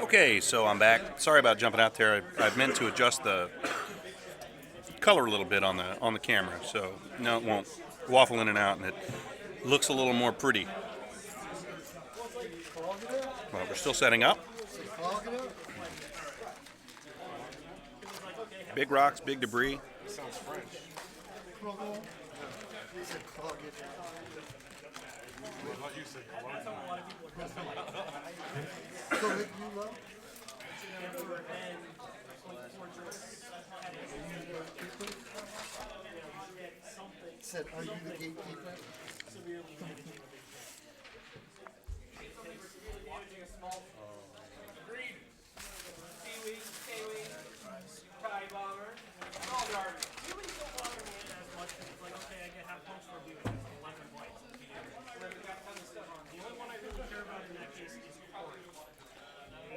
Okay, so I'm back. Sorry about jumping out there. I meant to adjust the color a little bit on the camera, so no, it won't waffle in and out, and it looks a little more pretty. But we're still setting up. Big rocks, big debris. Sounds French. What you say? Said, are you the gatekeeper?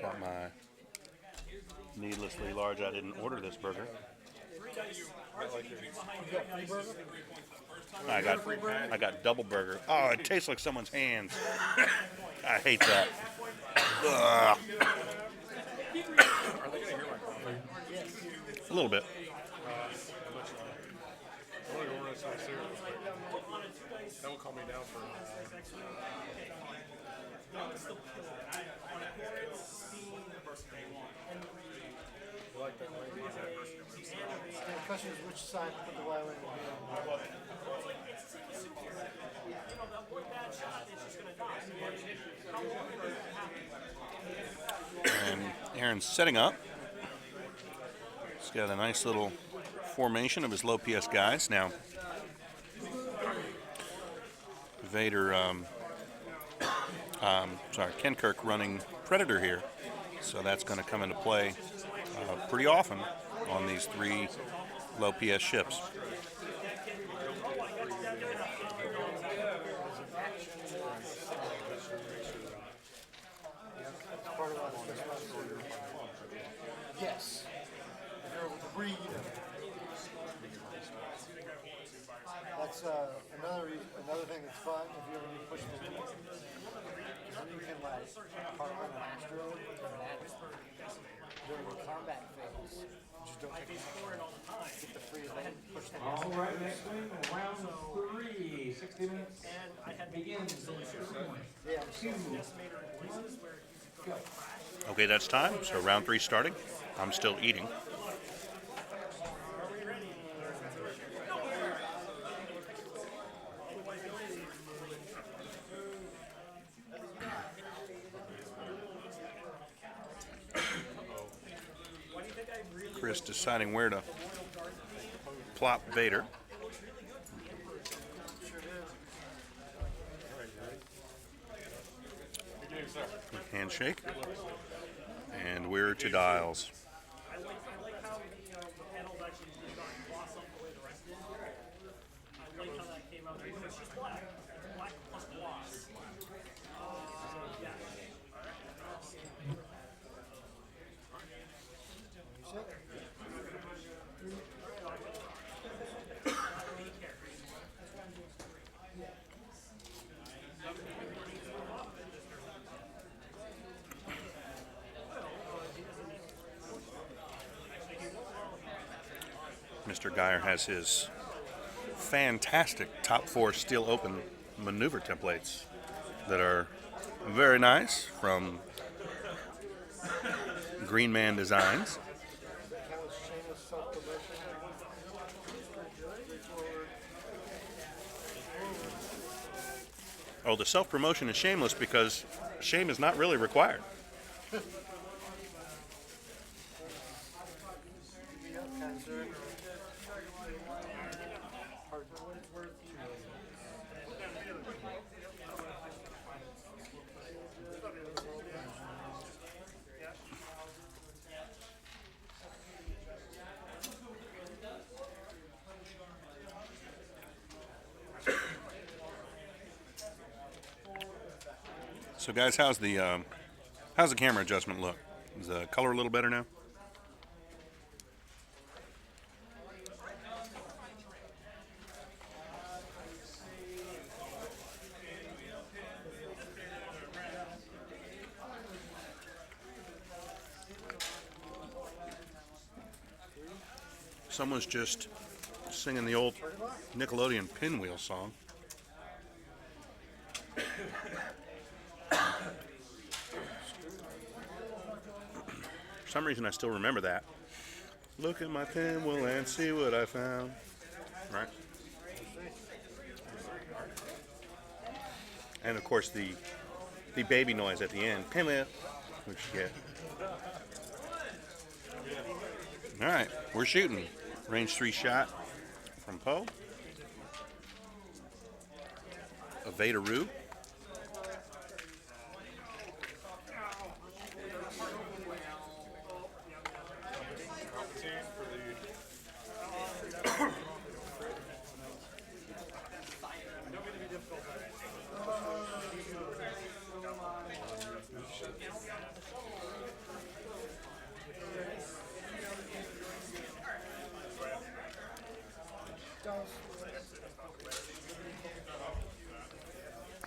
Got my needlessly large. I didn't order this burger. I got double burger. Oh, it tastes like someone's hands. I hate that. Ugh. A little bit. That will calm me down for like that The question is which side to put the violin And Aaron's setting up. He's got a nice little formation of his low PS guys. Now, Vader, Ken Kirk running Predator here. So that's going to come into play pretty often on these three low PS ships. Yes. Breathe. That's another thing that's fun if you ever need to push the limit. Because then you can like park on an asteroid during the combat phase. Just don't take get the free lane, push them. All right, next wing, round 3, 60 minutes. Begins. Yeah. Go. Okay, that's time. So round 3 starting. I'm still eating. Chris deciding where to plop Vader. Handshake. And we're to dials. Mr. Geyer has his fantastic top 4 steel open maneuver templates that are very nice from Green Man Designs. Oh, the self-promotion is shameless because shame is not really required. So guys, how's the camera adjustment look? Is the color a little better now? Someone's just singing the old Nickelodeon pinwheel song. For some reason, I still remember that. Look at my pinwheel and see what I found. Right? And of course, the baby noise at the end, pinwheel, which you get. All right, we're shooting. Range 3 shot from Poe. A Vader-oo.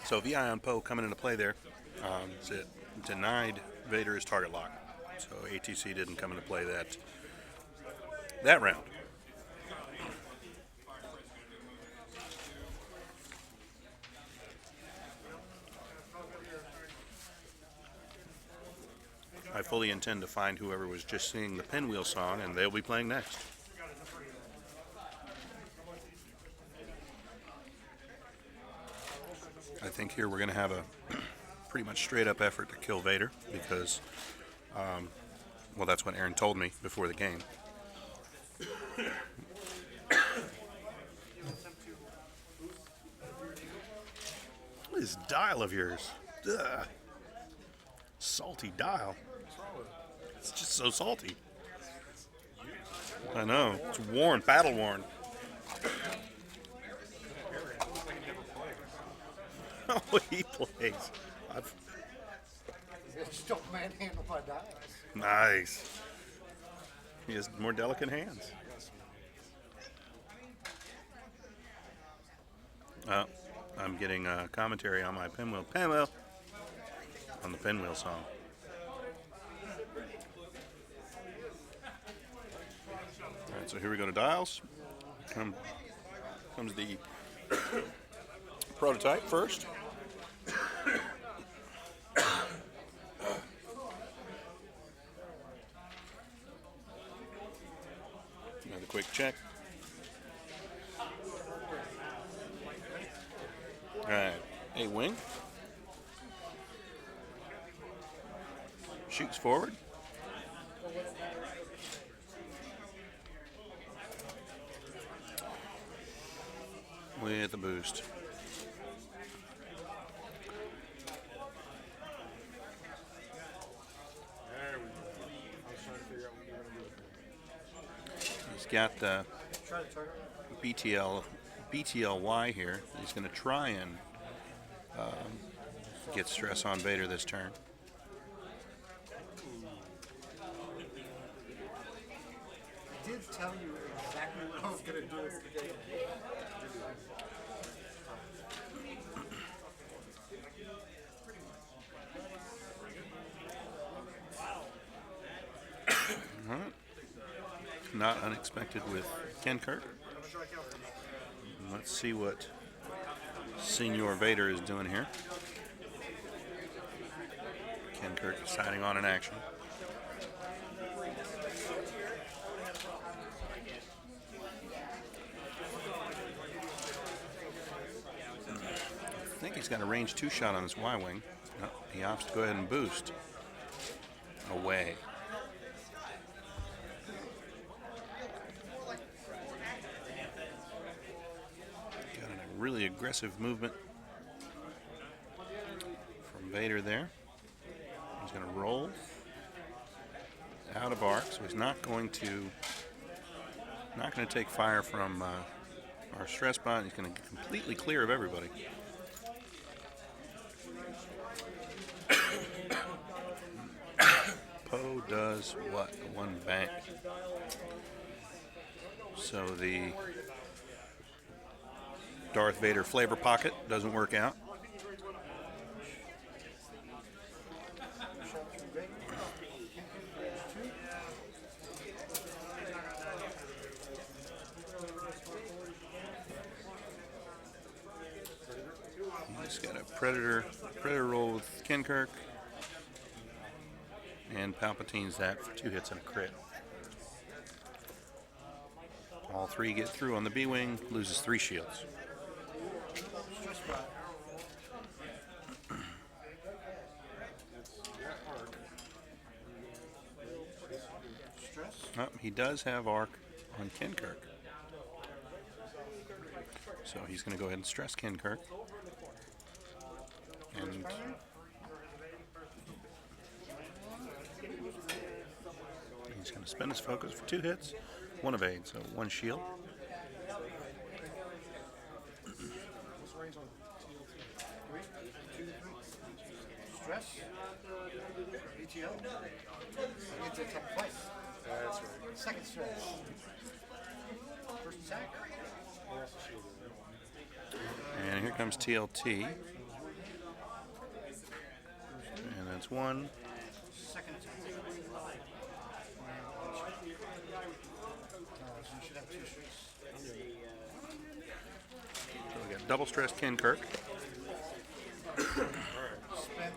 So VI on Poe coming into play there. It denied Vader his target lock. So ATC didn't come into play that round. I fully intend to find whoever was just singing the pinwheel song, and they'll be playing next. I think here we're going to have a pretty much straight up effort to kill Vader because, well, that's what Aaron told me before the game. What is this dial of yours? Ugh. Salty dial. It's just so salty. I know. It's worn, battle worn. Oh, he plays. Just don't manhandle my dials. Nice. He has more delicate hands. I'm getting commentary on my pinwheel on the pinwheel song. All right, so here we go to dials. Comes the prototype first. Another quick check. All right, a wing. Shoots forward. With a boost. There we go. I was trying to figure out what you were going to do. He's got the Try to turn it. BTLY here. He's going to try and get stress on Vader this turn. I did tell you exactly what I was going to do at the game. All right. Not unexpected with Ken Kirk. Let's see what Senior Vader is doing here. Ken Kirk deciding on an action. I think he's got a range 2 shot on his Y-wing. No, he opts to go ahead and boost. Away. Got a really aggressive movement from Vader there. He's going to roll out of arc, so he's not going to take fire from our stress bot. He's going to get completely clear of everybody. Poe does what? One bank. So the Darth Vader flavor pocket doesn't work out. Predator roll with Kinkirk, and Palpatine's that for 2 hits and a crit. All 3 get through on the B-Wing, loses 3 shields. Stress bot. Stress. Oh, he does have arc on Kinkirk. So he's going to go ahead and stress Kinkirk. And he's going to spend his focus for 2 hits, 1 evade, so 1 shield. What's the range on TLT? 3, 2, 3. Stress. BTO. I get to attack twice. That's right. Second stress. First attack. Oh, that's a shield, right? And here comes TLT. And that's 1. Second attack. So you should have 2 stress. So we got double stressed Kinkirk. Spin.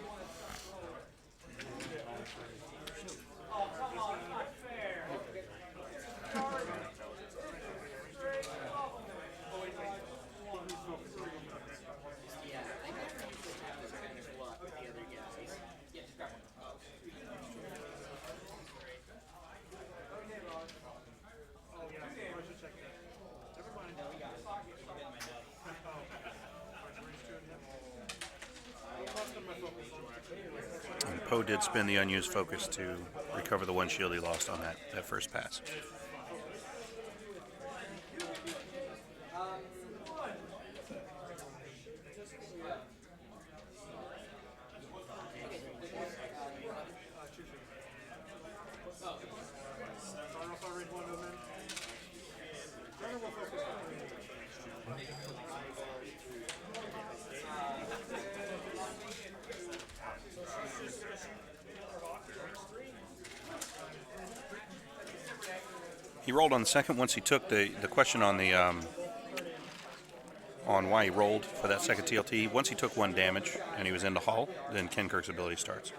And Poe did spend the unused focus to recover the 1 shield he lost on that first pass. He rolled on the second once he took the question on the on why he rolled for that second TLT. Once he took 1 damage and he was into hull, then Kinkirk's ability starts.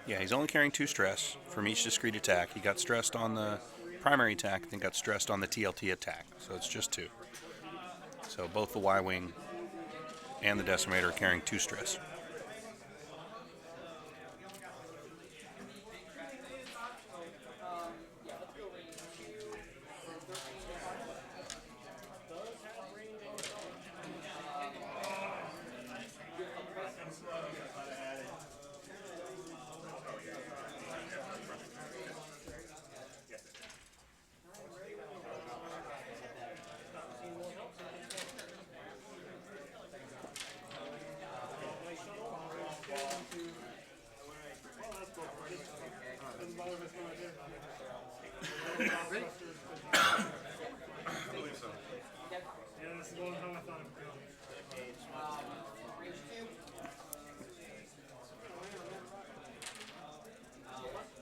Yeah, he's only carrying 2 stress from each discrete attack. He got stressed on the primary attack, then got stressed on the TLT attack. So it's just 2. So both the Y-Wing and the Decimator are carrying 2 stress.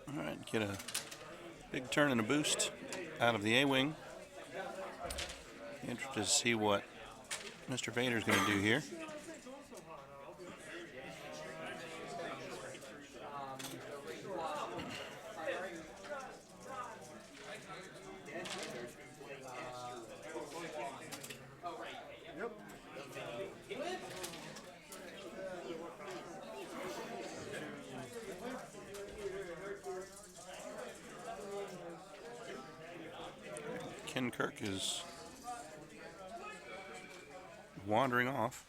All right, get a big turn and a boost out of the A-Wing. Interested to see what Mr. Vader's going to do here. Kinkirk is wandering off.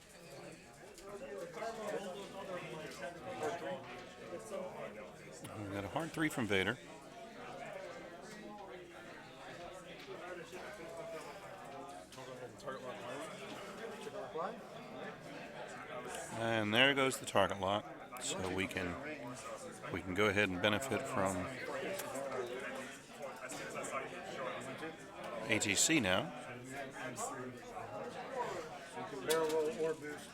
We got a hard 3 from Vader. And there goes the target lock. So we can go ahead and benefit from ATC now. So you can barrel roll or boost.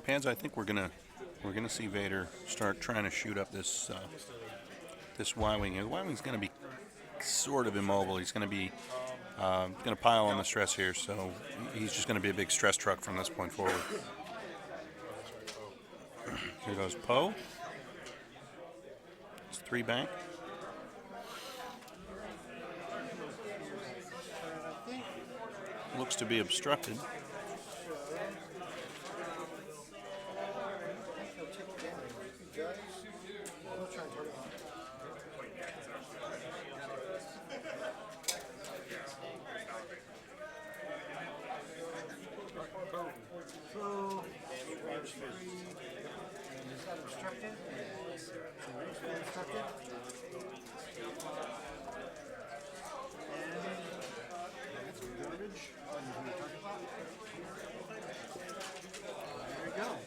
Pads, I think we're gonna see Vader start trying to shoot up this this Y-wing. The Y-wing's gonna be sort of immobile. He's gonna be gonna pile on the stress here, so he's just gonna be a big stress truck from this point forward. Here goes Poe. It's 3 bank. Looks to be obstructed.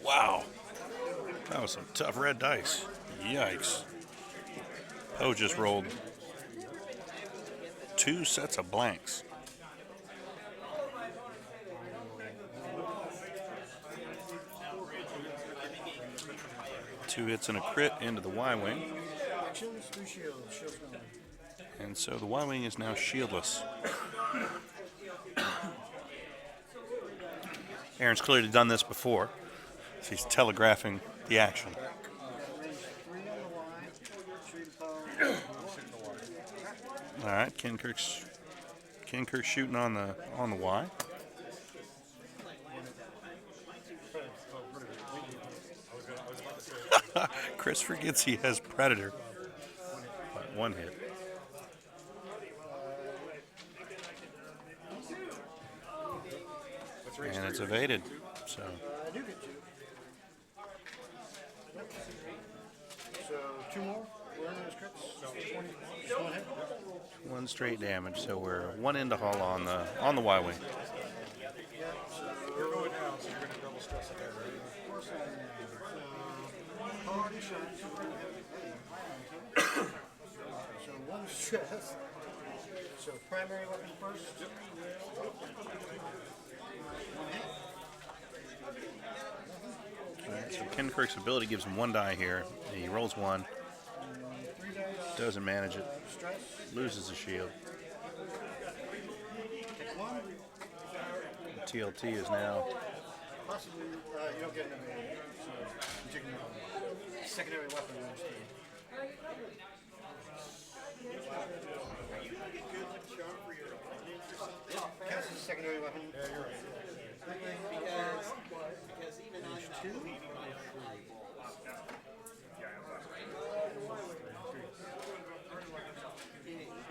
Wow, that was some tough red dice. Yikes. Poe just rolled 2 sets of blanks. 2 hits and a crit into the Y-wing. And so the Y-wing is now shieldless. Aaron's clearly done this before. He's telegraphing the action. All right, Kenkirk's shooting on the Y. Chris forgets he has Predator. But 1 hit. And it's evaded. So. So 2 more. We're in those crits. 20. Just 1 hit. 1 straight damage. So we're 1 into hull on the Y-wing. You're going now, so you're going to double stress it there, right? So 1 stress. So primary weapon first. Alright, so Kenkirk's ability gives him 1 die here. He rolls 1. Doesn't manage it. Loses the shield. TLT is now. Possibly, you don't get an evade. So you take a secondary weapon. Cast a secondary weapon. Yeah, you're right. Because even on 2,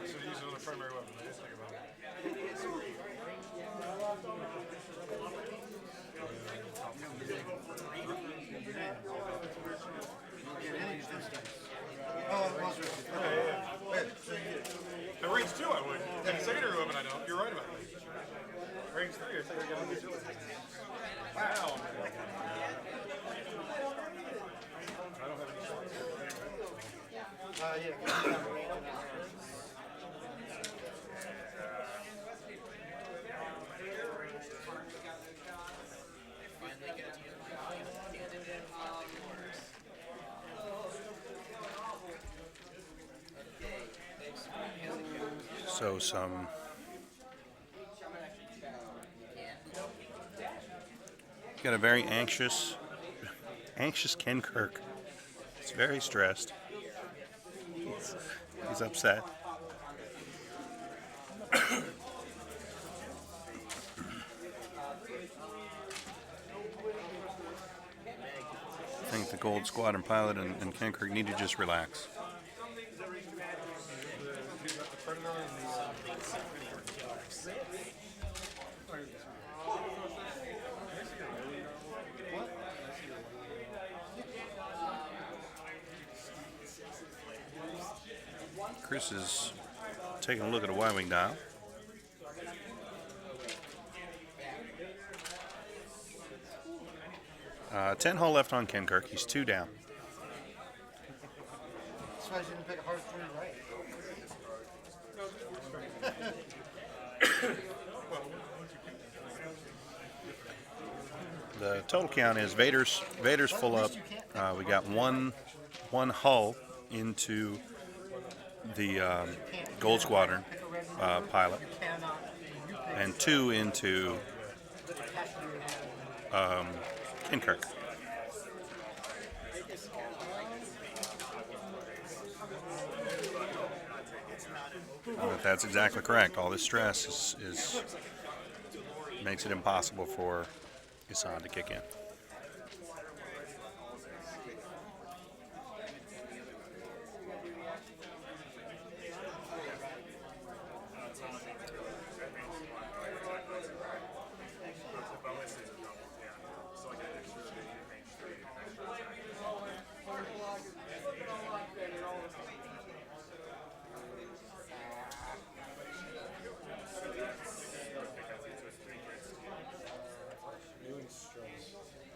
So use it on a primary weapon. Just think about it. Oh, it was risky. Okay. So you get it. The range 2 I would. And the secondary weapon I don't. You're right about that. Range 3 I think I got to do it. Wow. I don't have any shots. Yeah. So some got a very anxious Kenkirk. He's very stressed. He's upset. I think the Gold Squadron pilot and Kenkirk need to just relax. Chris is taking a look at a Y-wing dial. Uh, 10 hull left on Kenkirk. He's 2 down. That's why you didn't pick a hard 3 right. the total count is Vader's full up. We got one hull into the Gold Squadron pilot, and 2 into Kirk. That's exactly correct. All this stress is makes it impossible for Hassan to kick in.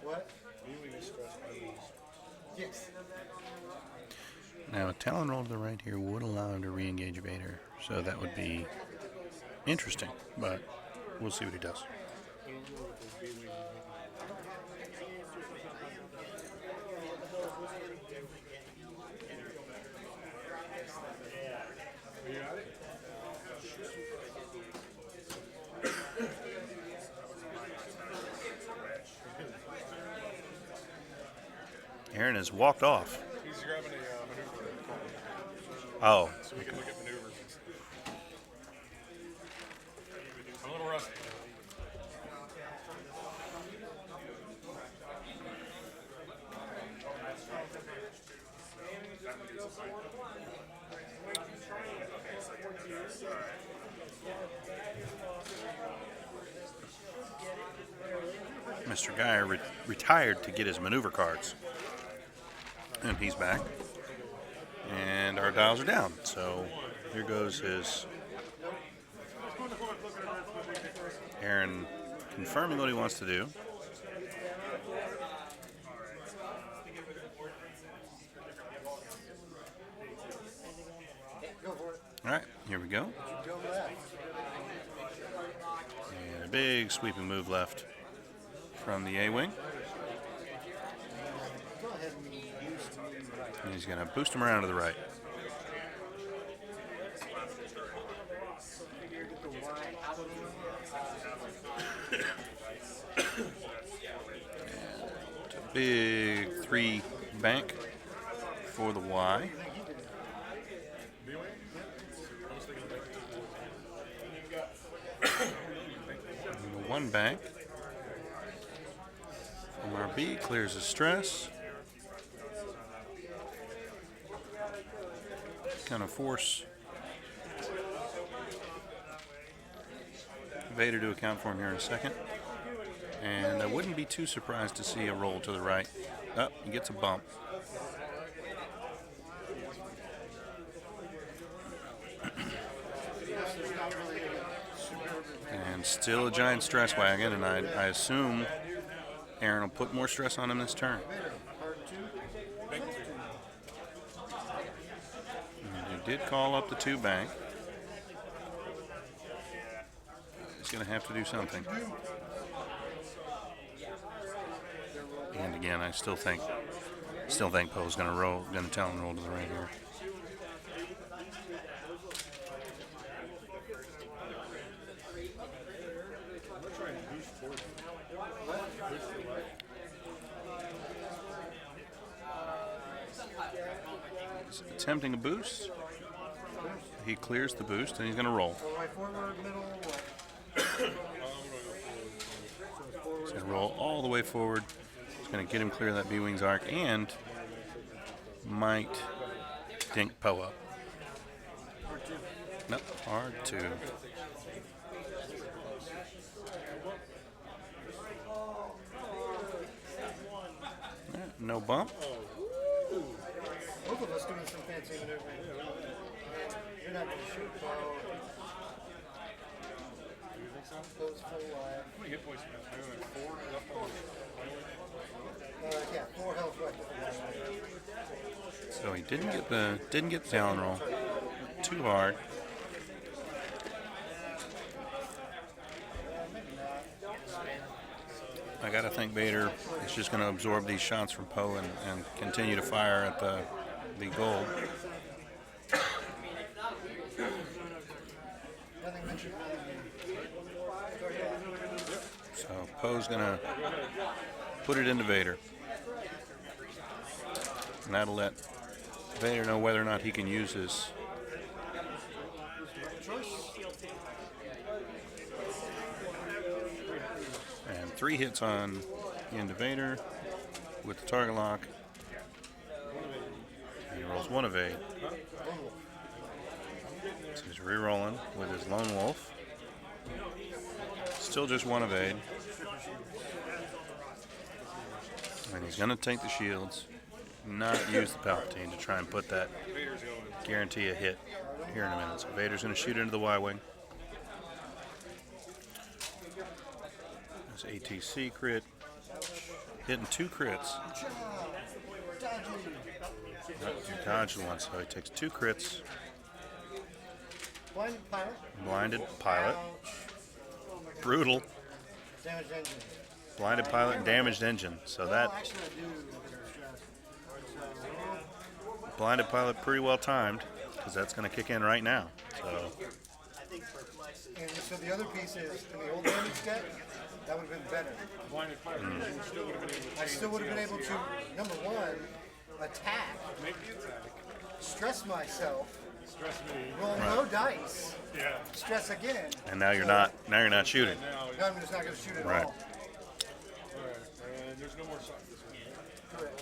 What? Yes. Now, a Talon roll to the right here would allow him to re-engage Vader, so that would be interesting, but we'll see what he does. Aaron has walked off. He's grabbing a maneuver. Oh, So we can look at maneuvers. I'm a little rusty. Mr. Geyer retired to get his maneuver cards. And he's back. And our dials are down. So here goes his Aaron confirming what he wants to do. Go for it. All right, here we go. Go left. And a big sweeping move left from the A-wing. Go ahead and use to move right. And he's going to boost him around to the right. Get the Y out of Big 3 bank for the Y. And the 1 bank from our B clears the stress. Kind of force Vader to account for him here in a second. And I wouldn't be too surprised to see a roll to the right. Oh, he gets a bump. And still a giant stress wagon, and I assume Aaron will put more stress on him this turn. And he did call up the 2 bank. He's going to have to do something. And again, I still think Poe's going to tell him to roll to the right here. He's attempting a boost. He clears the boost, and he's going to roll. right forward, middle, what? He's going to roll all the way forward. It's going to get him clear of that B-Wing's arc and might dink Poe up. Nope, R2. No bump. Both of us doing some fancy maneuvering. You're not going to shoot Poe. Goes full wide. How many hit points you got? Maybe like 4 left on Yeah, 4 health left at the So he didn't get the Talon roll. Too hard. I gotta think Vader is just gonna absorb these shots from Poe and continue to fire at the gold. Nothing mentioned. So Poe's gonna put it into Vader. And that'll let Vader know whether or not he can use his. And 3 hits on into Vader with the target lock. And he rolls 1 evade. So he's re-rolling with his Lone Wolf. Still just 1 evade. And he's going to take the shields, not use the Palpatine to try and put that guarantee a hit here in a minute. So Vader's going to shoot into the Y-Wing. There's ATC crit. Hitting 2 crits. He dodged 1, so he takes 2 crits. Blinded pilot. Blinded pilot. Brutal. Damaged engine. Blinded pilot and damaged engine. So that Well, actually, I do look at the stress. blinded pilot pretty well timed, because that's going to kick in right now. So And so the other piece is, in the old damage deck, that would have been better. Blinded pilot. You still would have been able to I still would have been able to, number one, attack, make the attack. stress myself, Stress me. roll no dice, Yeah. stress again. and now you're not shooting. Now, No, I'm just not going to shoot at Right. all. alright. And there's no more shots this one. Correct.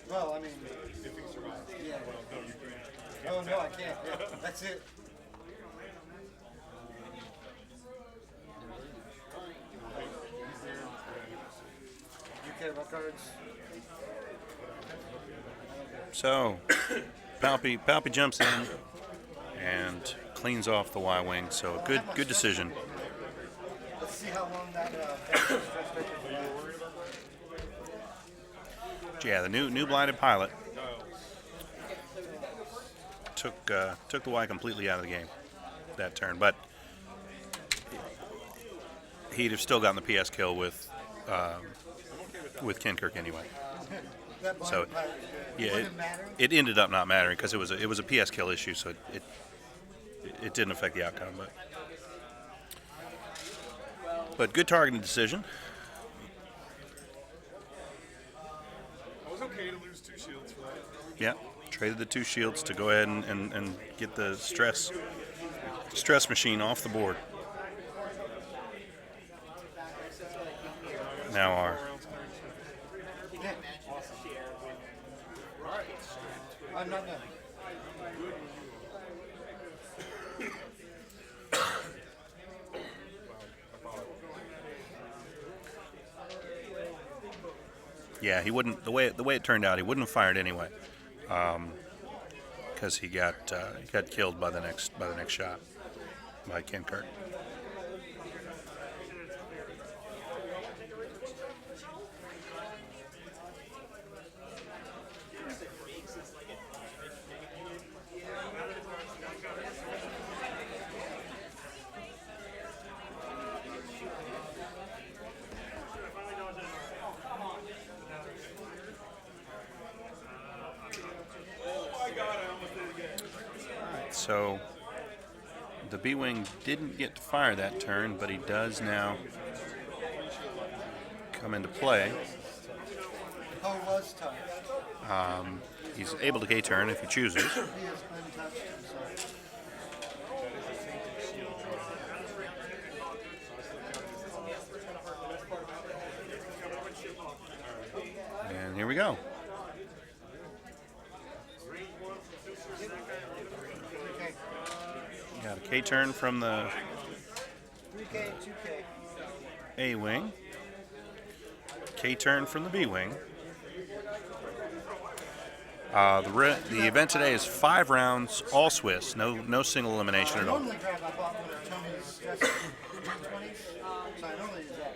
Well, I mean, If he survives. yeah. Well, no, you can't. Oh, no, I can't. Yeah, that's it. You care about cards? So Palpy jumps in and cleans off the Y-Wing. So good decision. Let's see how long that stress taker will last. Yeah, the new blinded pilot took the Y completely out of the game that turn, but he'd have still gotten the PS kill with Kenkirk anyway. That blind So, pilot is good. yeah, Wouldn't matter. it ended up not mattering because it was a PS kill issue, so it didn't affect the outcome. But good targeting decision. I was okay to lose 2 shields for that. Yeah, traded the 2 shields to go ahead and get the stress machine off the board. Now our Yeah. I'm not done. yeah, he wouldn't the way it turned out, he wouldn't have fired anyway, because he got killed by the next shot by Kenkirk. So the B-Wing didn't get to fire that turn, but he does now come into play. Poe was touched. He's able to K-turn if he chooses. He is untouched. So. And here we go. Okay. Got a K-turn from the 3K and 2K. A-Wing. K-turn from the B-Wing. The event today is 5 rounds, all Swiss, no single elimination I at all. normally grab my bot when Tony's stress 20s, so I normally use that.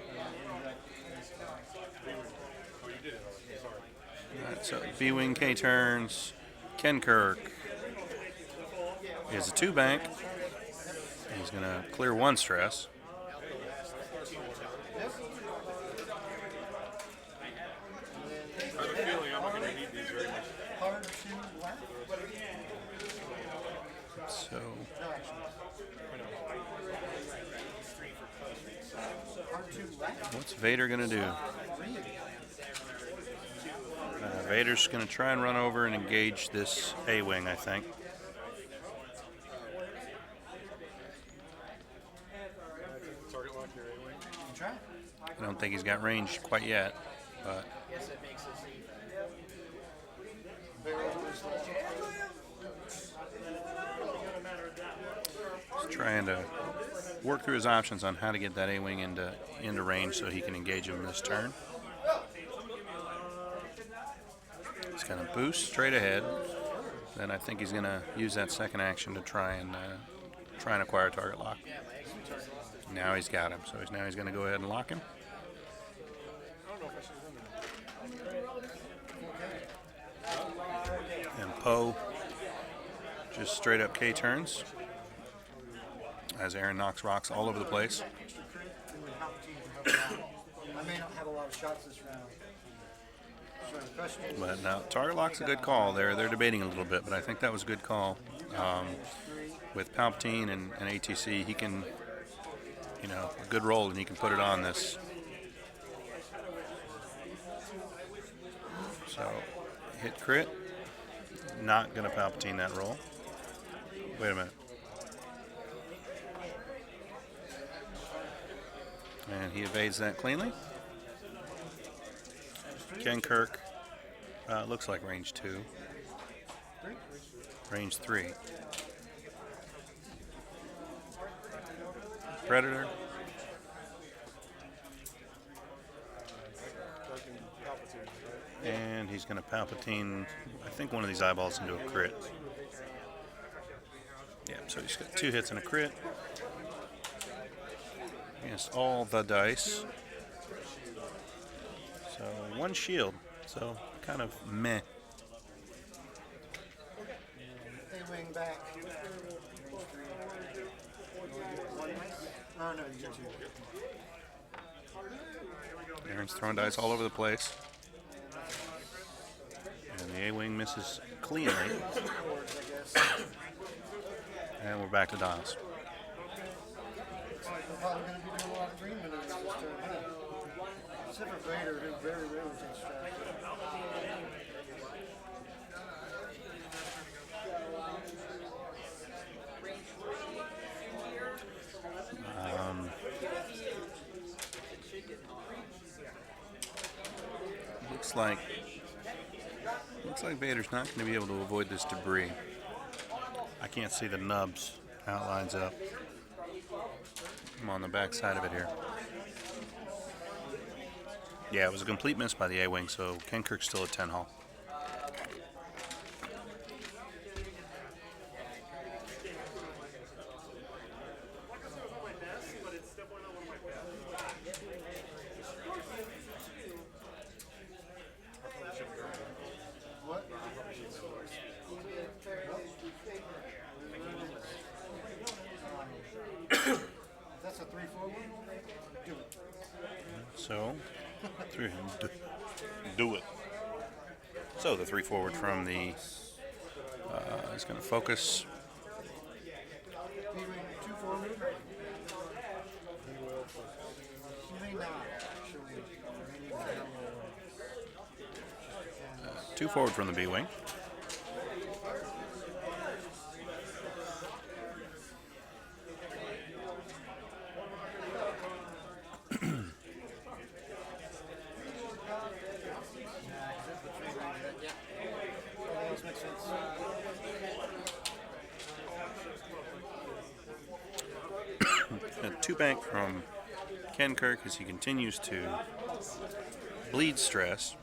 Alright, so B-Wing K-turns. Kenkirk is a 2-bank. He's going to clear 1 stress. So No action. R2 left. what's Vader gonna do? Vader's gonna try and run over and engage this A-wing, I think. Target lock your A-wing. Try. I don't think he's got range quite yet, but Guess it makes us even. he's trying to work through his options on how to get that A-wing into range so he can engage him this turn. He's going to boost straight ahead. Then I think he's going to use that second action to try and acquire target lock. Now he's got him, so now he's going to go ahead and lock him. And Poe just straight up K turns as Aaron knocks rocks all over the place. I may not have a lot of shots this round. So the question is, But now target lock's a good call. They're debating a little bit, but I think that was a good call. With Palpatine and ATC, he can, a good roll, and he can put it on this. So hit crit. Not gonna Palpatine that roll. Wait a minute. And he evades that cleanly. Ken Kirk looks like range 2. Range 3. Predator. And he's going to Palpatine, I think, one of these eyeballs into a crit. Yeah, so he's got 2 hits and a crit. Against all the dice. So 1 shield. So kind of meh. A-wing back. Oh, no, you get 2. Aaron's throwing dice all over the place. And the A-wing misses cleanly. And we're back to dials. We're probably going to be doing a lot of green maneuvers this turn, huh? Except for Vader, who very rarely takes strikes. Looks like Vader's not going to be able to avoid this debris. I can't see the nubs outlines up. I'm on the back side of it here. Yeah, it was a complete miss by the A-wing, so Ken Kirk's still at 10 hull. What? That's a 3-4 one? Do it. So, do it. So the 3 forward from the, he's going to focus. B-wing 2 forward. He may not, actually. Maybe he's got a little 2 forward from the B-wing. A 2 bank from Ken Kirk as he continues to bleed stress.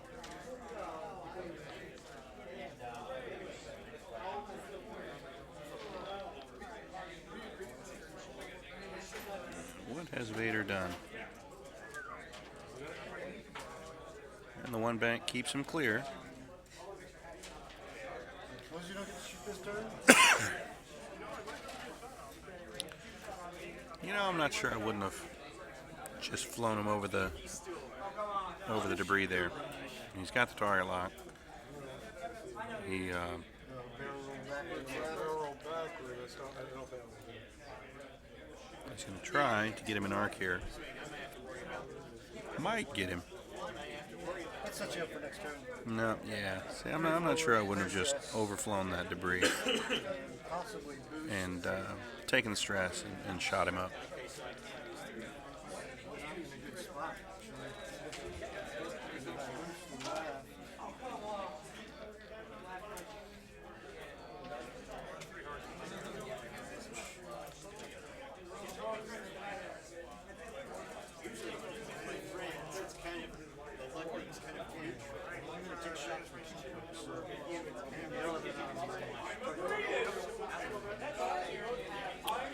What has Vader done? And the 1 bank keeps him clear. Suppose you don't get to shoot this turn? I'm not sure I wouldn't have just flown him over the debris there. He's got the target lock. He backwards. Roll backward. I don't think I'm gonna do it. He's going to try to get him an arc here. Might get him. Let's set you up for next turn. No, yeah. See, I'm not sure I wouldn't have just overflown that debris Possibly boost. and taken the stress and shot him up. In a good spot, actually. Because if I boost the left, My friends, it's kind of, the luck is kind of huge. I'm going to take shots from two. So,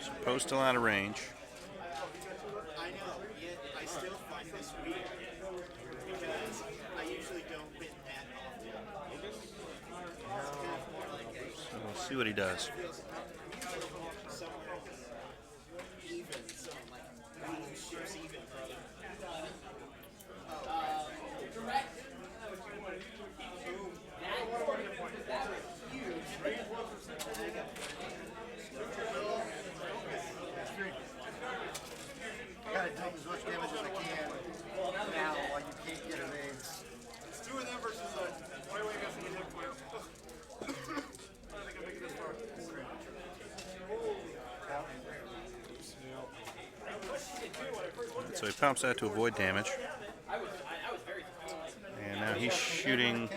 So Poe's still out of range. I know, yet I still find this weird. Because I usually don't win that often. It's kind of more like a So we'll see what he does. somewhere even, so like beating ships even, brother. I got to take as much damage as I can now while you can't get evades. It's two of them versus why are we guessing a hit player? I don't think I'm making this far. So he pops that to avoid damage. And now he's shooting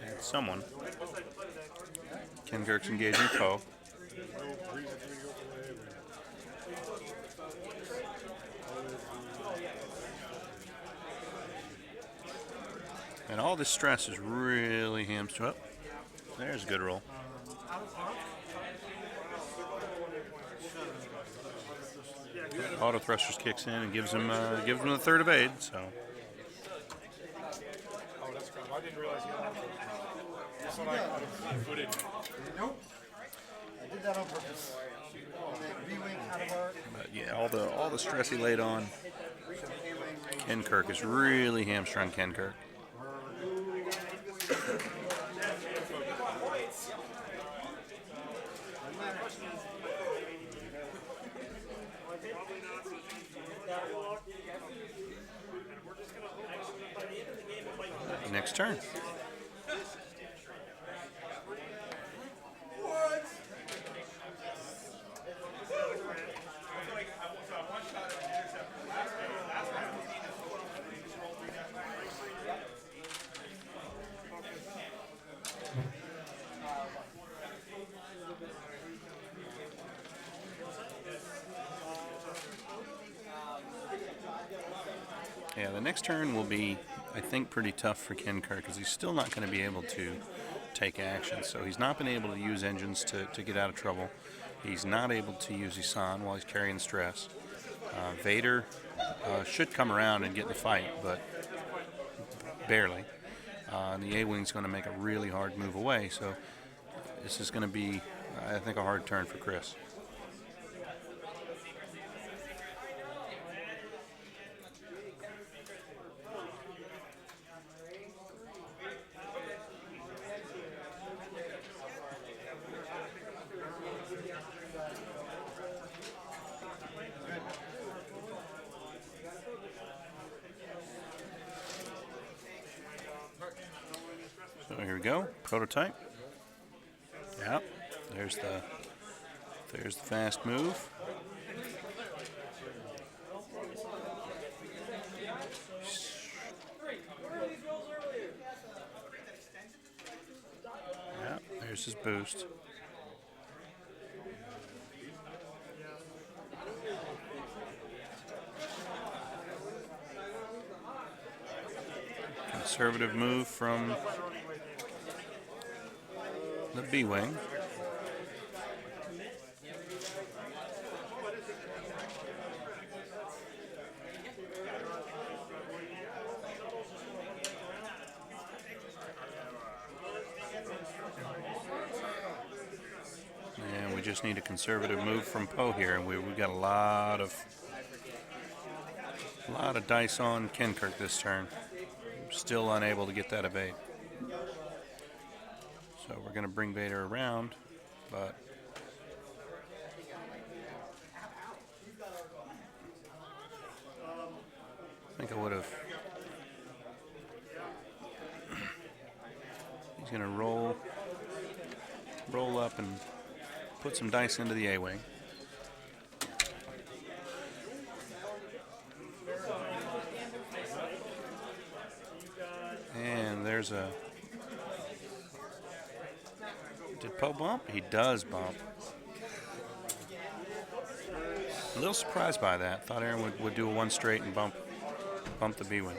at someone. Ken Kirk's engaging Poe. And all this stress is really hamstrung. Oh, there's a good roll. Auto thrusters kicks in and gives him the third evade. So Oh, that's crap. I didn't realize he had that. That's what I footed. Nope. I did that on purpose. And then B-wing out of arc. but yeah, all the stress he laid on Ken Kirk is really hamstrung Ken Kirk. Next turn. Yeah, the next turn will be, I think, pretty tough for Ken Kirk because he's still not going to be able to take action. So he's not been able to use engines to get out of trouble. He's not able to use Isan while he's carrying stress. Vader should come around and get in the fight, but barely. The A-Wing's going to make a really hard move away, so this is going to be, I think, a hard turn for Chris. So here we go, prototype. Yeah, there's the fast move. Yeah, there's his boost. Conservative move from the B-Wing. And we just need a conservative move from Poe here, and we've got a lot of dice on Ken Kirk this turn. Still unable to get that evade. So we're going to bring Vader around, but I think I would have. He's going to roll up and put some dice into the A-wing. And there's a... Did Poe bump? He does bump. A little surprised by that. Thought Aaron would do a one straight and bump the B-wing.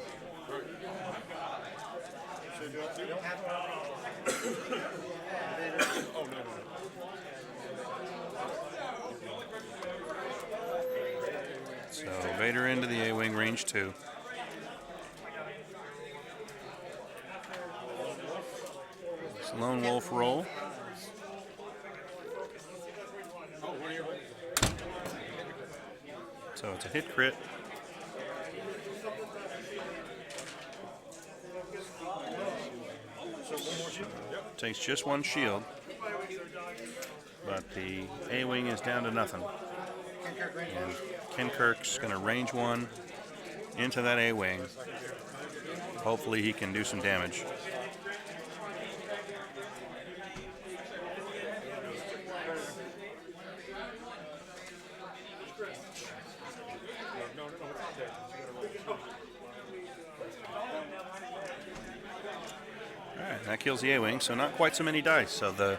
So Vader into the A-wing, range 2. It's a lone wolf roll. So it's a hit crit. Takes just one shield, but the A-wing is down to nothing. And Ken Kirk's going to range 1 into that A-wing. Hopefully he can do some damage. Alright, that kills the A-wing, so not quite so many dice. So the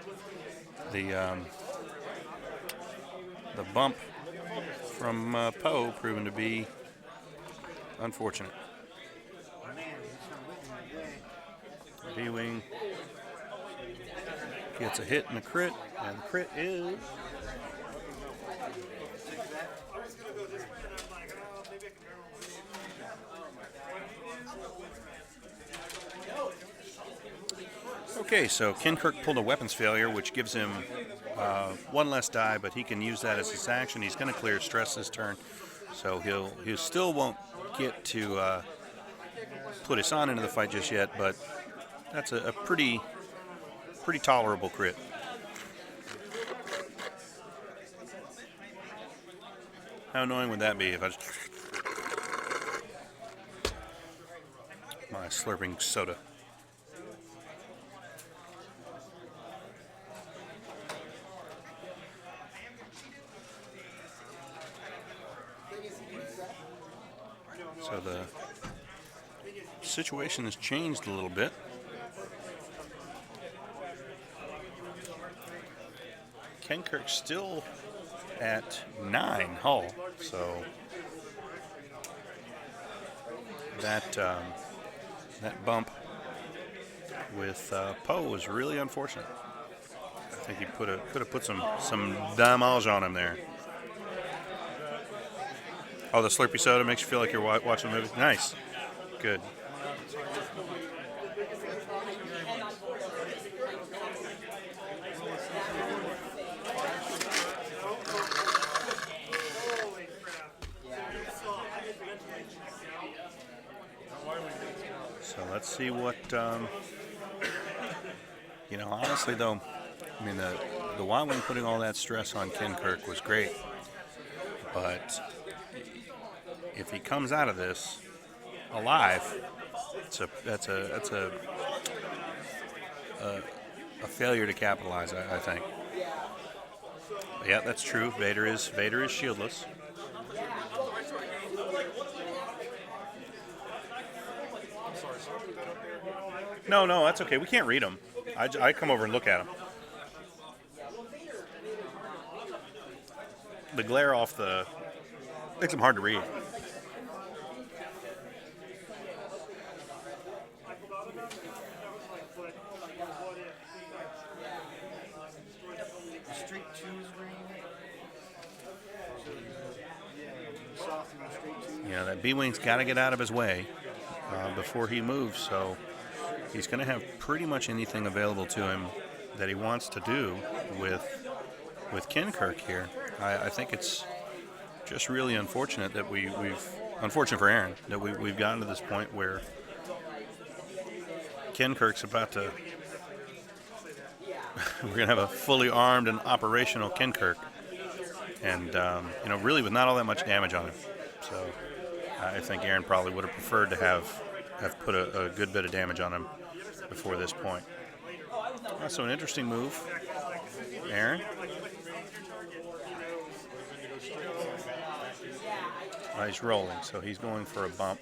bump from Poe proven to be unfortunate. B-wing gets a hit and a crit, and the crit is... Okay, so Ken Kirk pulled a weapons failure, which gives him 1 less die, but he can use that as his action. He's going to clear stress this turn, so he still won't get to put Hassan into the fight just yet, but that's a pretty tolerable crit. How annoying would that be if I just... my slurping soda. So the situation has changed a little bit. Ken Kirk's still at 9 hull, so that bump with Poe was really unfortunate. I think he could have put some damage on him there. Oh, the Slurpee soda makes you feel like you're watching a movie. Nice, good. So let's see what, honestly though, I mean, the Y-Wing putting all that stress on Ken Kirk was great, but if he comes out of this alive, that's a failure to capitalize, I think. But yeah, that's true. Vader is shieldless. No, that's okay. We can't read them. I come over and look at them. The glare off makes them hard to read. Street 2's green. Yeah, that B-Wing's got to get out of his way before he moves, so he's going to have pretty much anything available to him that he wants to do with Ken Kirk here. I think it's just really unfortunate that unfortunate for Aaron, that we've gotten to this point where Ken Kirk's about to we're going to have a fully armed and operational Kenkirk. And, you know, really with not all that much damage on him. So I think Aaron probably would have preferred to have put a good bit of damage on him before this point. So an interesting move. Aaron. He's rolling, so he's going for a bump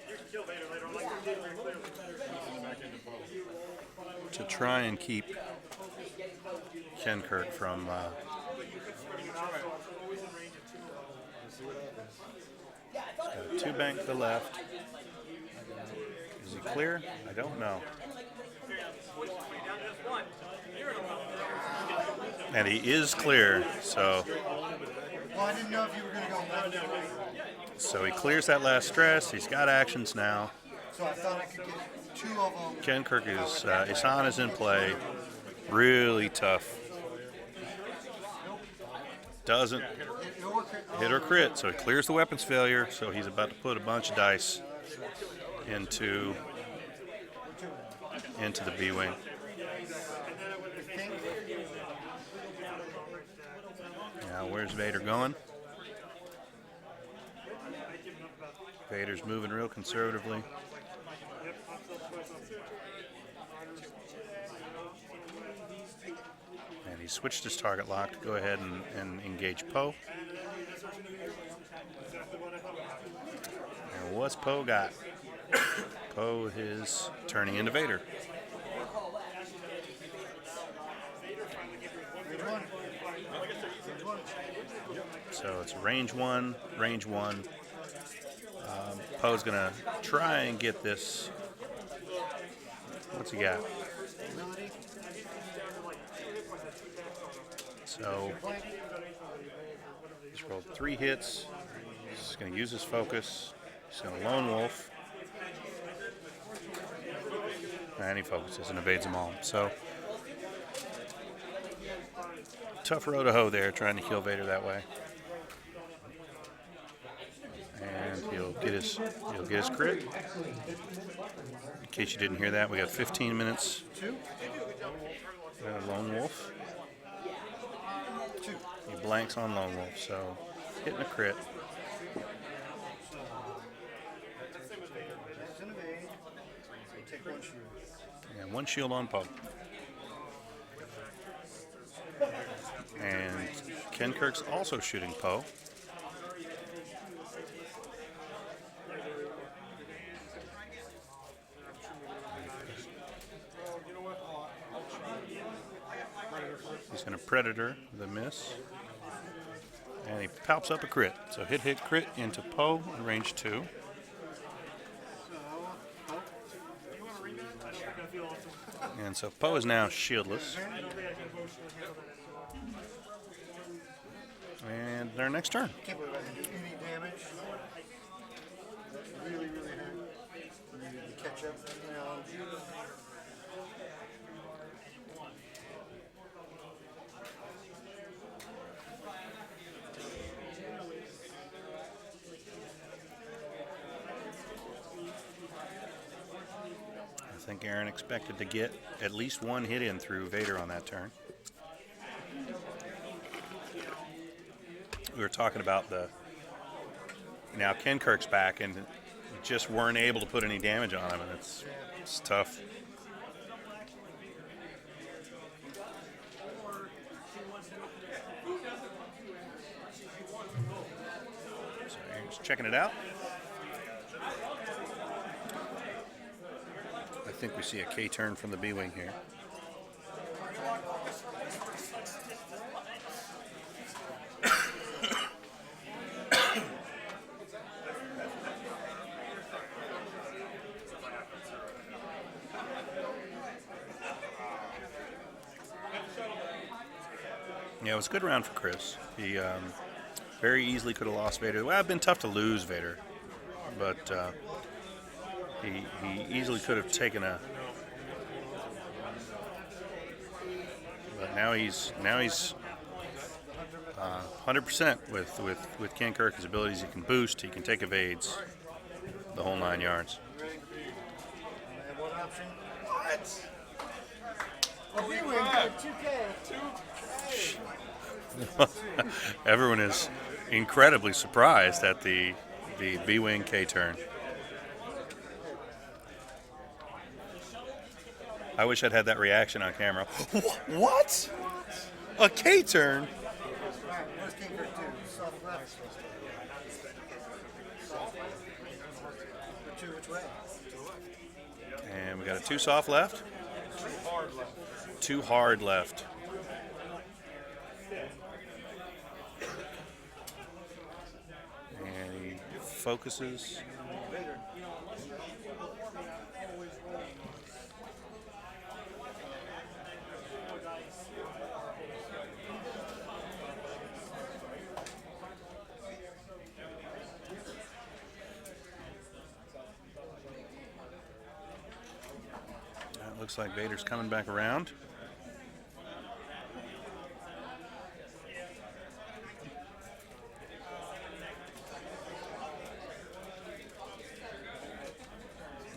to try and keep Kenkirk from two bank to the left. Is he clear? I don't know. And he is clear, so Well, I didn't know if you were going to go left or right. so he clears that last stress. He's got actions now. So I thought I could get two of them. Kenkirk is Isan is in play. Really tough. Doesn't hit or crit, so he clears the weapons failure. So he's about to put a bunch of dice into the B-wing. Now where's Vader going? Vader's moving real conservatively. And he switched his target lock to go ahead and engage Poe. And what's Poe got? Poe is turning into Vader. So it's range one. Poe's going to try and get this. What's he got? So he's rolled 3 hits. He's going to use his focus. He's going to lone wolf. And he focuses and evades them all. So tough row to hoe there, trying to kill Vader that way. And he'll get his crit. In case you didn't hear that, we got 15 minutes. Lone wolf. He blanks on lone wolf, so hitting a crit. And 1 shield on Poe. And Kenkirk's also shooting Poe. He's going to Predator the miss. And he palps up a crit. So hit, crit into Poe in range 2. And so Poe is now shieldless. And their next turn. Can't believe I didn't do any damage. Really hurt. Needed to catch up. I think Aaron expected to get at least 1 hit in through Vader on that turn. We were talking about now Kenkirk's back and just weren't able to put any damage on him, and it's tough. So Aaron's checking it out. I think we see a K turn from the B-wing here. Yeah, it was a good round for Chris. He very easily could have lost Vader. Well, it'd been tough to lose Vader, but he easily could have taken a. But now he's 100% with Kenkirk. His abilities, he can boost, he can take evades, the whole 9 yards. A B-wing for 2K. Everyone is incredibly surprised at the B-wing K-turn. I wish I'd had that reaction on camera. What? A K-turn? Alright, where's King Kirk 2? Soft left. Which way? And we got a 2 soft left. 2 hard left. And he focuses. Looks like Vader's coming back around.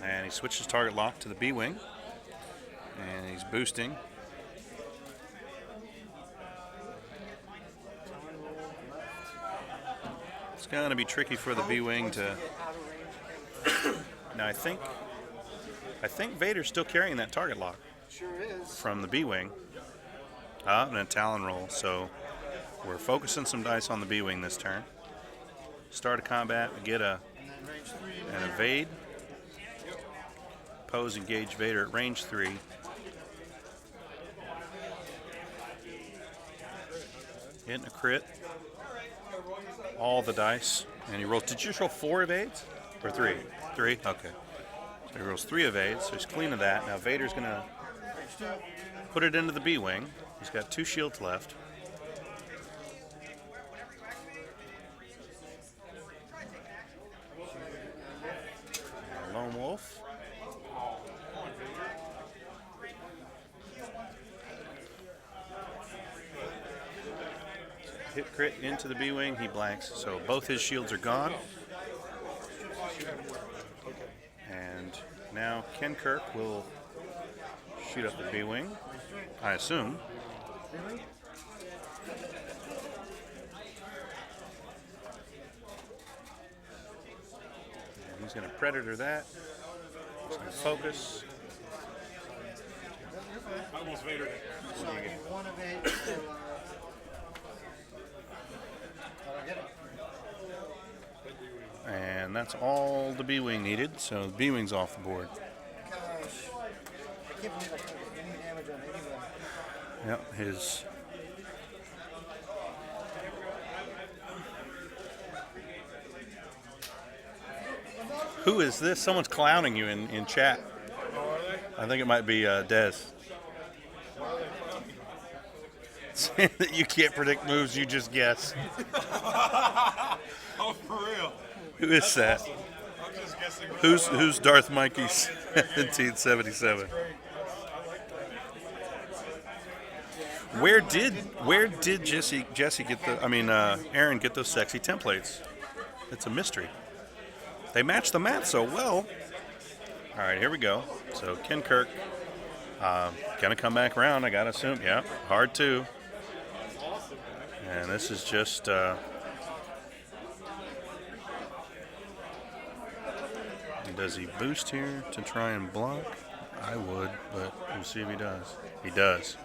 And he switches target lock to the B-wing. And he's boosting. It's going to be tricky for the B-wing to... Now I think Vader's still carrying that target lock Sure is. from the B-wing. And a Talon roll. So we're focusing some dice on the B-wing this turn. Start a combat, we get a And then range 3. and evade. Pose, engage Vader at range 3. Hitting a crit. All the dice. And he rolls. Did you just roll 4 evades? Or 3? 3? Okay. So he rolls 3 evades, so he's clean of that. Now Vader's going to put it into the B-wing. He's got 2 shields left. And Lone Wolf. Hit crit into the B-wing, he blanks. So both his shields are gone. And now Ken Kirk will shoot up the B-wing, I assume. And he's going to Predator that. He's going to focus. Almost Vader. So I need 1 of 8 for, I get it. And that's all the B-wing needed, so the B-wing's off the board. Gosh. I can't believe I couldn't get any damage on anyone. Yep, his... Who is this? Someone's clowning you in chat. I think it might be Dez. Saying that you can't predict moves, you just guess. Oh, for real. Who is that? I'm just guessing. Who's Darth Mikey's 1777? Where did Jesse get the? I mean, Aaron get those sexy templates? It's a mystery. They match the mat so well. All right, here we go. So Ken Kirk gonna come back around. I gotta assume. Yeah, hard 2. And this is just. Does he boost here to try and block? I would, but we'll see if he does. He does.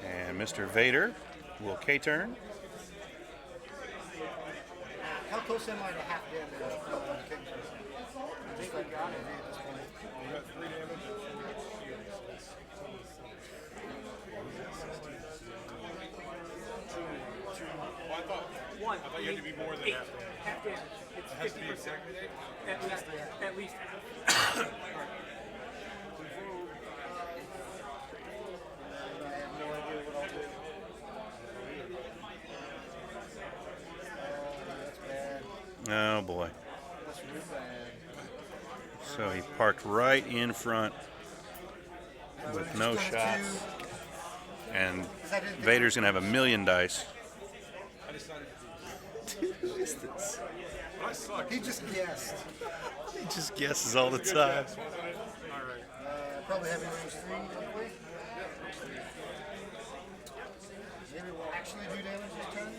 And Mr. Vader will K-turn. How close am I to half damage on King Kirk? I think I got it at this point. You got 3 damage and 4 shields. Well, I thought you had to be more than half damage. Half damage. It has to be exactly 8? At least. I have no idea what I'll do. That's bad. Oh boy. That's real bad. So he parked right in front with no shots. And Vader's gonna have a million dice. Dude, who is this? But I suck. He just guessed. He just guesses all the time. All right. Probably having range 3, hopefully. Maybe we'll actually do damage this turn.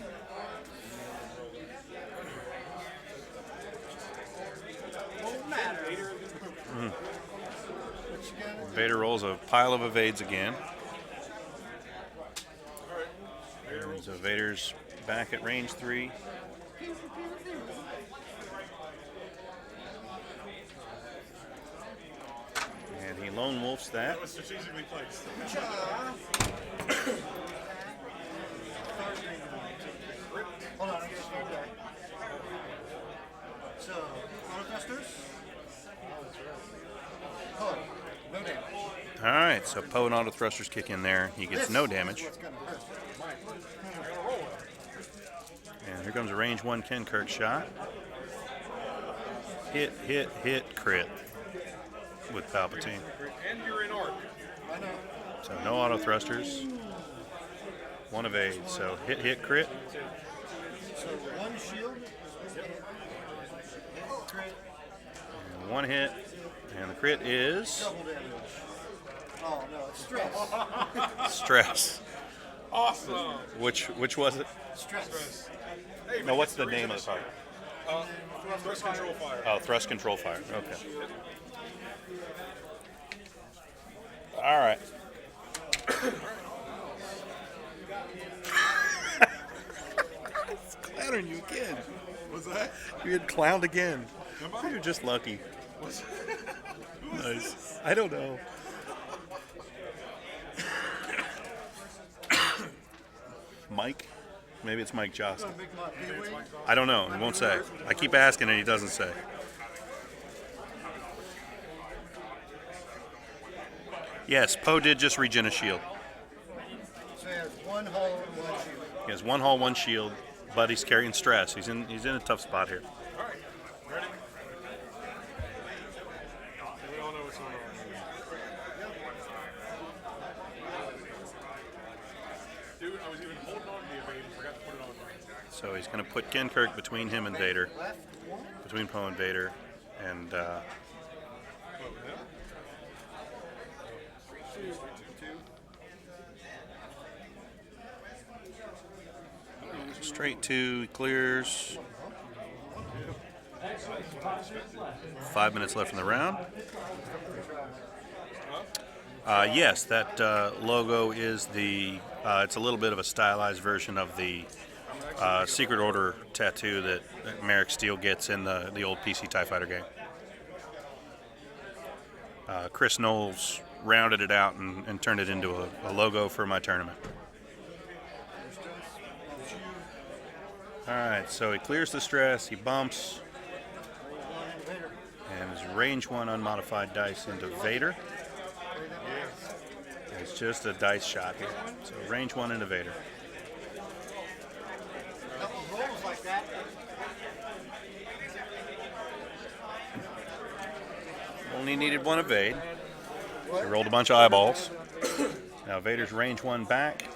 Won't matter. What you gonna do? Vader rolls a pile of evades again. And so Vader's back at range 3. And he lone wolfs that. That was strategically placed. Hold on, I'm just going back. So, auto thrusters. Oh, no damage. All right, so Poe and auto thrusters kick in there. He gets no damage. What's gonna hurt? And here comes a range 1 Ken Kirk shot. Hit, hit, hit, crit with Palpatine. And you're in arc. I know. So no auto thrusters. 1 evade. So hit, hit, crit. So one shield. Crit. And 1 hit. And the crit is Double damage. Oh no, it's stress. stress. Awesome. Which was it? Stress. Hey, No, what's the name of the card? Thrust control fire. Oh, thrust control fire. Okay. All right. It's clowning you again. What's that? You had clowned again. Am I? You're just lucky. What's Nice. I don't know. Mike? Maybe it's Mike Johnson. Big Mike, B-Wing. I don't know. He won't say. I keep asking and he doesn't say. Yes, Poe did just regen a shield. So he has one hull and one shield. He has 1 hull, 1 shield, but he's carrying stress. He's in a tough spot here. All right. Ready? We all know what's going on. Dude, I was even holding on to the evade and forgot to put it on. So he's going to put Ken Kirk between him and Vader, Left one. between Poe and Vader, and Oh, him? straight 2, he clears. 5 minutes left in the round. Yes, that logo is the, it's a little bit of a stylized version of the Secret Order tattoo that Merrick Steele gets in the old PC TIE Fighter game. Chris Knowles rounded it out and turned it into a logo for my tournament. All right, so he clears the stress, he bumps, and his range 1 unmodified dice into Vader. It's just a dice shot here. So range 1 into Vader. Couple rolls like that. Only needed 1 evade. He rolled a bunch of eyeballs. Now Vader's range 1 back.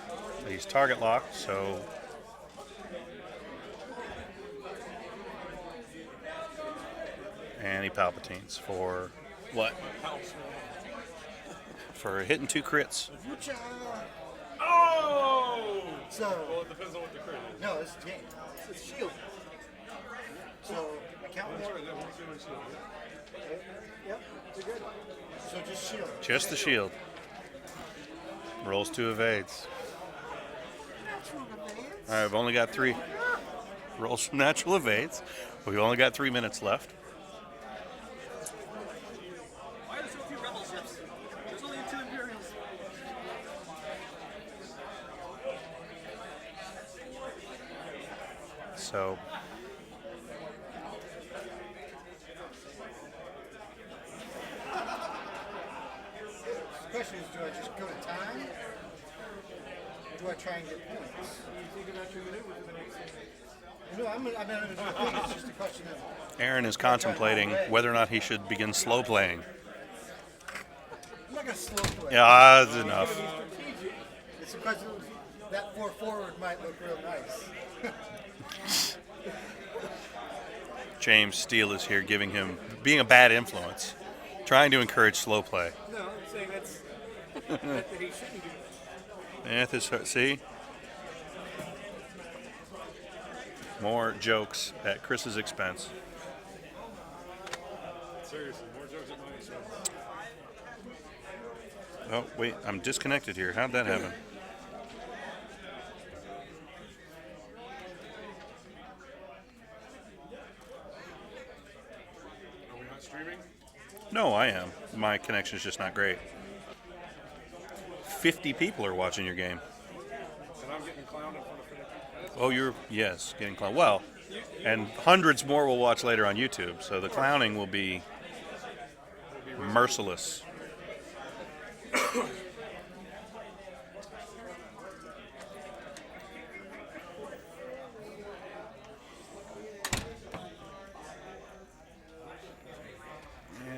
He's target locked, so and he Palpatines for what? For hitting 2 crits. Woocha. Oh! So, Well, it depends on what the crit is. no, it's game. It's shield. So, I count one. Yep, you're good. So just shield. Just the shield. Rolls 2 evades. All right, I've only got 3. Rolls some natural evades. We've only got 3 minutes left. Why are there so few rebel ships? There's only 2 Imperials. So The question is, do I just go to time? Or do I try and get points? No, I'm not going to do a thing. It's just a question of, Aaron is contemplating whether or not he should begin slow playing. I'm not going to slow play. Yeah, that's enough. It's because that 4 forward might look real nice. James Steele is here being a bad influence, trying to encourage slow play. No, I'm saying that he shouldn't do that. See? More jokes at Chris's expense. Seriously, more jokes at my expense. Oh, wait, I'm disconnected here. How'd that happen? Are we not streaming? No, I am. My connection is just not great. 50 people are watching your game. And I'm getting clowned in front of 50. Oh, yes, getting clowned. Well, and hundreds more will watch later on YouTube, so the clowning will be merciless.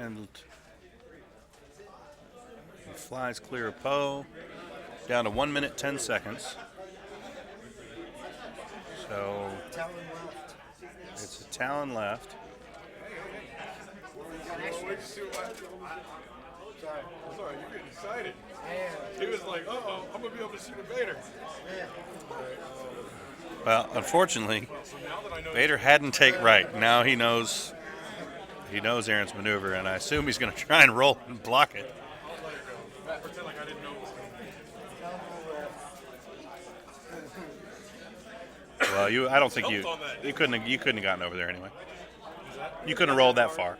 And he flies clear of Poe. Down to 1 minute, 10 seconds. So Talon left. it's a Talon left. Wait to see what Sorry. I'm sorry, you're getting excited. And He was like, uh-oh, I'm going to be able to shoot a Vader. Well, unfortunately, So now that I know Vader hadn't take right. Now he knows Aaron's maneuver, and I assume he's going to try and roll and block it. I'll let it go. Matt, pretend like I didn't know it was coming. Well, I don't think Jumped on that. you couldn't have gotten over there anyway. Is that? You couldn't have rolled that far.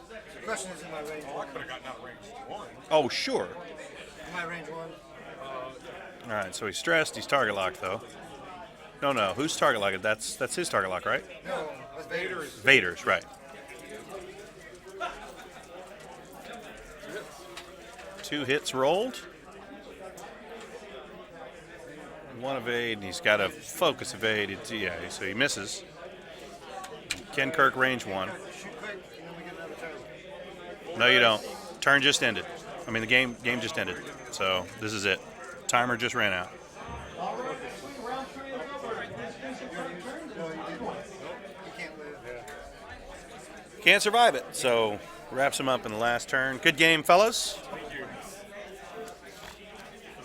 the question is, in my range Oh, I one? could have gotten out range 1. Oh, sure. In my range one? All right, so he's stressed. He's target locked though. No. Who's target locked? That's his target lock, right? No, with Vader. Vader's, right. Two hits rolled. One evade, and he's got a focus evade. So he misses. Ken Kirk range 1. Shoot quick, and then we get another turn. No, you don't. Turn just ended. I mean, the game just ended. So this is it. Timer just ran out. All right, round 3 is over. This is your turn. No, you didn't. You can't live. Can't survive it. So wraps him up in the last turn. Good game, fellas. Thank you.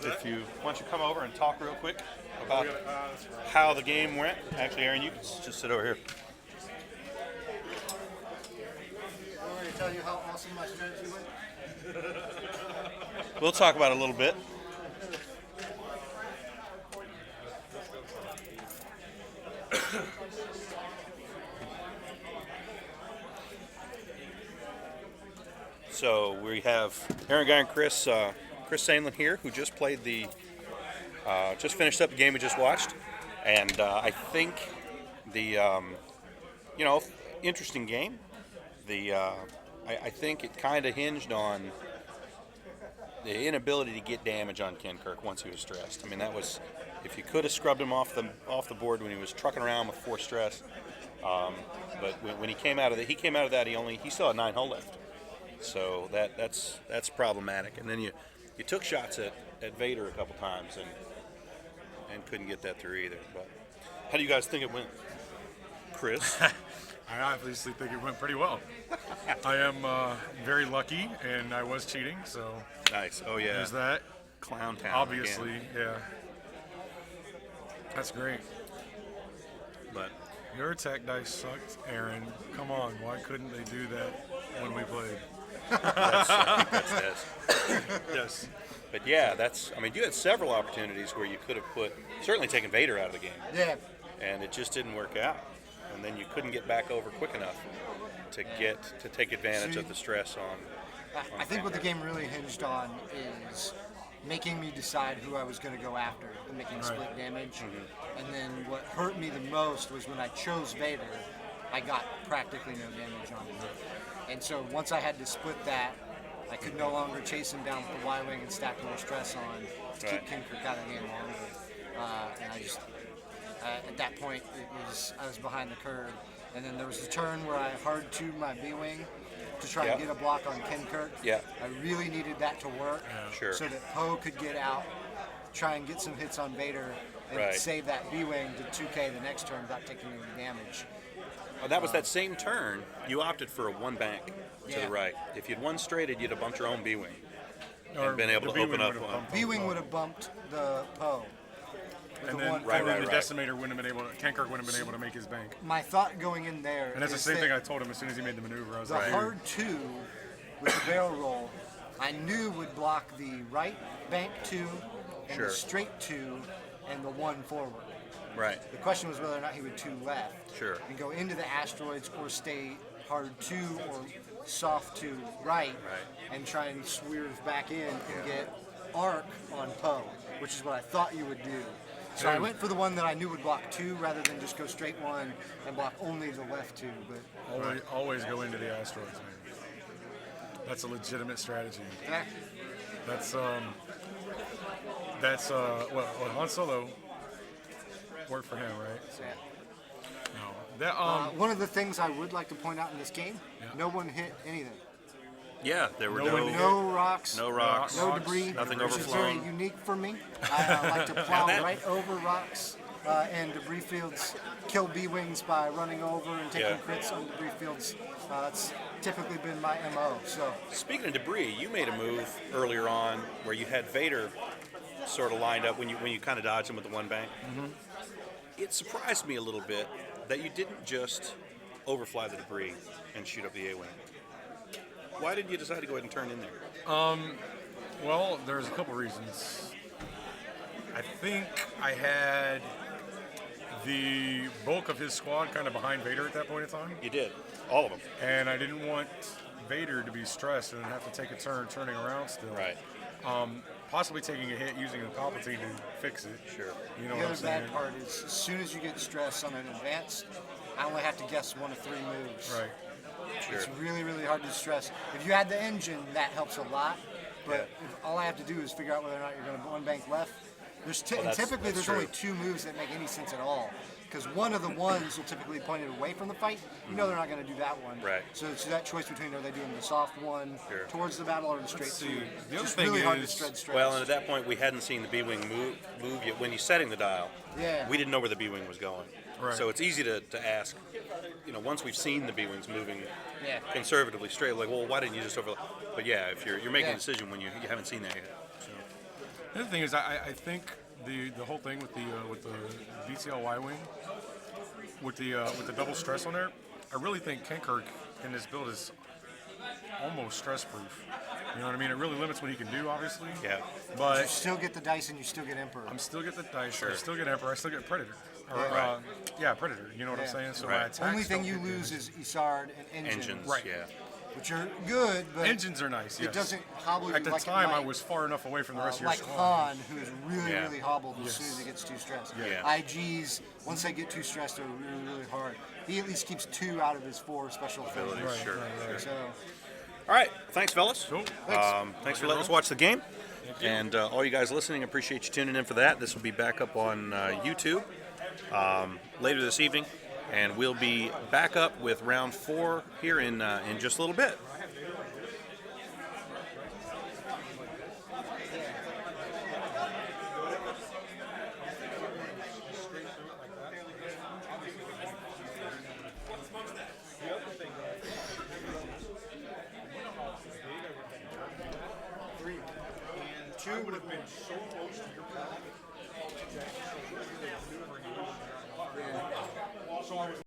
If you want you to come over and talk real quick about That's right. how the game went. Actually, Aaron, you can just sit over here. I want to tell you how awesome my strategy went. We'll talk about it a little bit. So we have Aaron Guy and Chris Soehnlin here, who just played just finished up the game we just watched, and I think the interesting game. I think it kind of hinged on the inability to get damage on Ken Kirk once he was stressed. I mean, that was, if you could have scrubbed him off the board when he was trucking around with 4 stress. But when he came out of that, he still had 9 hull left. So that's problematic. And then you took shots at Vader a couple times and couldn't get that through either. But how do you guys think it went, Chris? I obviously think it went pretty well. I am very lucky, and I was cheating, so Nice. Oh yeah. there's that. Clown Town. Obviously, again. yeah. That's great. But Your attack dice sucked, Aaron. Come on, why couldn't they do that when we played? that's it. Yes. But yeah, you had several opportunities where you could have certainly taken Vader out of the game, Yeah. and it just didn't work out. And then you couldn't get back over quick enough to take advantage of the stress on I think what the game really hinged on is making me decide who I was going to go after and making split damage. And then what hurt me the most was when I chose Vader, I got practically no damage on him. And so once I had to split that, I could no longer chase him down with the Y-Wing and stack more stress on to keep Right. King Kirk out of the game longer. And I just, at that point, I was behind the curve. And then there was a turn where I hard tuned my B-Wing to try Yeah. and get a block on Ken Kirk. Yeah. I really needed that to work Sure. so that Poe could get out try and get some hits on Vader and Right. save that B-Wing to 2K the next turn without taking any damage. Oh, that was that same turn. You opted for a one bank to Yeah. the right. If you'd one straighted, you'd have bumped your own B-wing Or and been able the to open B-Wing up would've one. bumped B-Wing would have bumped the Poe. And then, Right, and then the right. Decimator wouldn't have been able to, Kankirk wouldn't have been able to make his bank. My thought going in there And that's the is same that thing I told him as soon as he made the maneuver. I was the like, hard 2 with the barrel roll, I knew would block the right bank 2 and Sure. the straight 2 and the 1 forward. Right. The question was whether or not he would 2 left. Sure. And go into the asteroids or stay hard 2 or soft 2 right, and try and swerve back in and get arc on Poe, which is what I thought you would do. So I went for the one that I knew would block 2 rather than just go straight 1 and block only the left 2. But always go into the asteroids, man. That's a legitimate strategy. That's well, Han Solo worked for him, right? So, no, that one of the things I would like to point out in this game, no one hit anything. Yeah, there were No one hit. No rocks, no rocks. no debris, Nothing which is very overflowing. unique for me. I like to plow that- right over rocks and debris fields, kill B-Wings by running over and taking Yeah. crits on debris fields. That's typically been my MO. So Speaking of debris, you made a move earlier on where you had Vader sort of lined up when you kind of dodged him with the one bank. Mm-hmm. It surprised me a little bit that you didn't just overfly the debris and shoot up the A-wing. Why did you decide to go ahead and turn in there? well, there's a couple reasons. I think I had the bulk of his squad kind of behind Vader at that point in time, You did, all of them. and I didn't want Vader to be stressed and have to take a turn turning around still. Right. Possibly taking a hit using the Palpatine to fix it. Sure. You know the what I'm other saying? bad part is as soon as you get stressed on an advanced, I only have to guess 1 of 3 moves. Right. Sure. It's really, really hard to stress. If you had the engine, that helps a lot. But Yeah. if all I have to do is figure out whether or not you're going to one bank left. There's that's- typically that's there's only true. 2 moves that make any sense at all. Because one of the ones will typically point it away from the fight. You know they're not going to do that one. Right. So it's that choice between are they doing the soft one Sure. towards the battle or the straight see. two. The other It's thing really hard to is- stress. Well, and at that point, we hadn't seen the B-wing move yet. When you're setting the dial, Yeah. we didn't know where the B-wing was going. Right. So it's easy to ask, once we've seen the B-wings moving Yeah. conservatively straight, like, well, why didn't you just overlap? But yeah, if you're making Yeah. a decision when you haven't seen that yet. So, The other thing is, I think the whole thing with the VTL Y-wing, with the double stress on there, I really think Kankirk in this build is almost stress-proof. You know what I mean? It really limits what he can do, obviously. yeah. You But still get the dice and you still get Emperor. I'm still get the dice. Sure. I still get Emperor. I still get Predator. Or, Right. Predator. You know what I'm Yeah. saying? So Right. my attacks Only thing don't you get lose damaged. is Isard and engines. Engines, Right. yeah. Which are good, but Engines are nice. it Yes. doesn't hobble you At the like it time, I might. was far enough away from the rest of your Like squad. Han, who is really, Yeah. really hobbled as Yes. soon as he gets too stressed. Yeah. IGs, once they get too stressed, they're really, really hard. He at least keeps 2 out of his 4 special Abilities, abilities. sure. right. So, All right. Thanks, fellas. Cool. Thanks for letting us watch the game. And all you guys listening, appreciate you tuning in for that. This will be back up on YouTube later this evening. And we'll be back up with round 4 here in just a little bit. Two would have been so close to your path. So I was